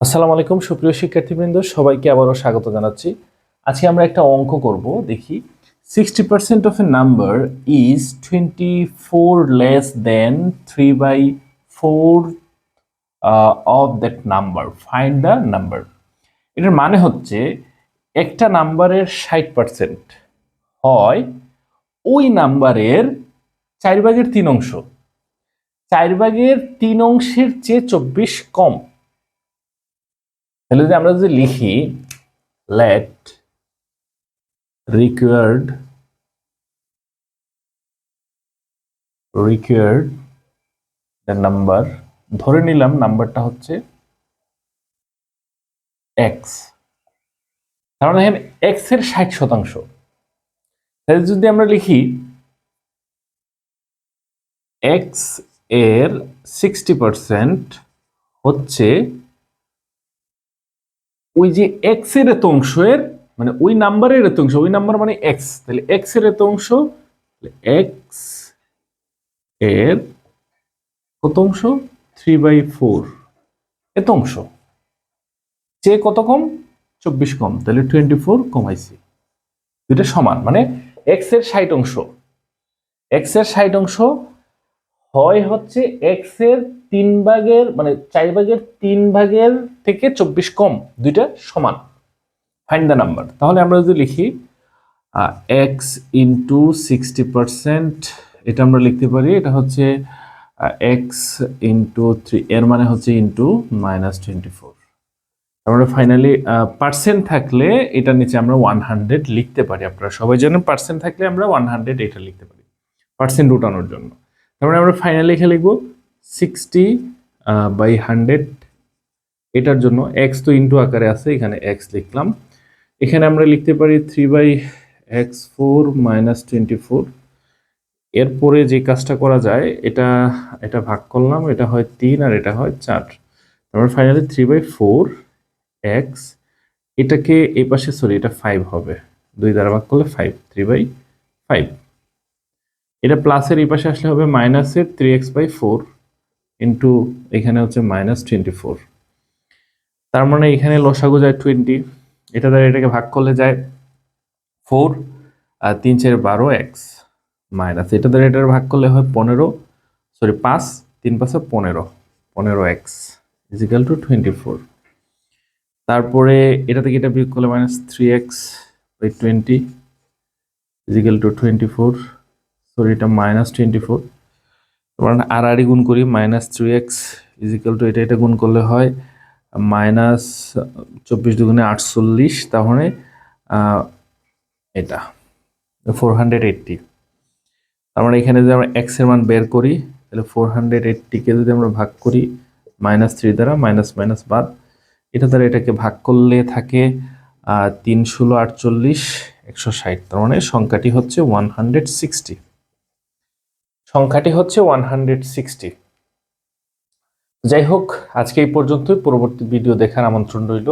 আসসালামু আলাইকুম সুপ্রিয় শিক্ষার্থীবৃন্দ, সবাইকে আবারও স্বাগত জানাচ্ছি। আজকে আমরা একটা অঙ্ক করব। দেখি 60% of A number is 24 less than 3/4 of that number, find the number. এটার মানে হচ্ছে একটা নাম্বারের 60% হয় ওই নাম্বারের 4/3 অংশ, 4/3 অংশের চেয়ে 24 কম। তাহলে যদি আমরা যদি লিখি let required the number, ধরে নিলাম নাম্বারটা হচ্ছে x, তার মানে এখানে x এর 60%। তাহলে যদি আমরা লিখি x এর 60% হচ্ছে ওই যে x এর এত অংশের, মানে ওই নাম্বারের এত অংশ, ওই নাম্বার মানে x, তাহলে x এর এত অংশ, x এর কত অংশ 3/4 এত অংশ, চেয়ে কত কম 24 কম, তাহলে 24 কমাইছি। দুইটা সমান, মানে x এর 60%, x এর 60% হয় হচ্ছে x এর 3/, মানে 4/3 থেকে 24 কম, দুইটা সমান। Find the number. তাহলে আমরা যদি লিখি x ইন্টু 60%, এটা আমরা লিখতে পারি, এটা হচ্ছে x ইন্টু 3, এর মানে হচ্ছে ইন্টু -24। আমরা ফাইনালি পার্সেন্ট থাকলে এটার নিচে আমরা 100 লিখতে পারি। আপনারা সবাই জানেন পার্সেন্ট থাকলে আমরা 100 এটা লিখতে পারি পার্সেন্ট উঠানোর জন্য। তারপরে আমরা ফাইনালি লিখে লিখব 60/100। এটার জন্য x তো ইন্টু আকারে আছে, এখানে x লিখলাম। এখানে আমরা লিখতে পারি 3/(x4 - 24)। এরপরে যে কাজটা করা যায়, এটা এটা ভাগ করলাম, এটা হয় 3 আর এটা হয় 4। তারপর ফাইনালি 3/4 x, এটাকে এই পাশে, সরি এটা 5 হবে, 2 দ্বারা ভাগ করলে 5, 3/5। এটা প্লাসের এই পাশে আসলে হবে মাইনাসের 3x/4 ইন্টু এখানে হচ্ছে -24। তার মানে এখানে লসাগু যায় 20, এটা দ্বারা এটাকে ভাগ করলে যায় 4 আর 3 4 12x, মাইনাস এটা দ্বারা এটার ভাগ করলে হয় 15, সরি 5, 3 5 15x ইজিক্যাল টু 24। তারপরে এটা থেকে এটা বিয়োগ করলে -3x/20 ইজিক্যাল টু 24, সরি এটা -24। তারপর আর গুণ করি, -3x ইজিক্যাল টু এটা গুণ করলে হয় -24 দুগুণে 48, তাহলে এটা 480। তার মানে এখানে যদি আমরা x এর মান বের করি, তাহলে 480 কে যদি আমরা ভাগ করি -3 দ্বারা, মাইনাস মাইনাস বাদ, এটা দ্বারা এটাকে ভাগ করলে থাকে 3 ষোলো 48, 160। তার মানে সংখ্যাটি হচ্ছে 160, সংখ্যাটি হচ্ছে 160। যাই হোক, আজকে এই পর্যন্তই। পরবর্তী ভিডিও দেখার আমন্ত্রণ রইল।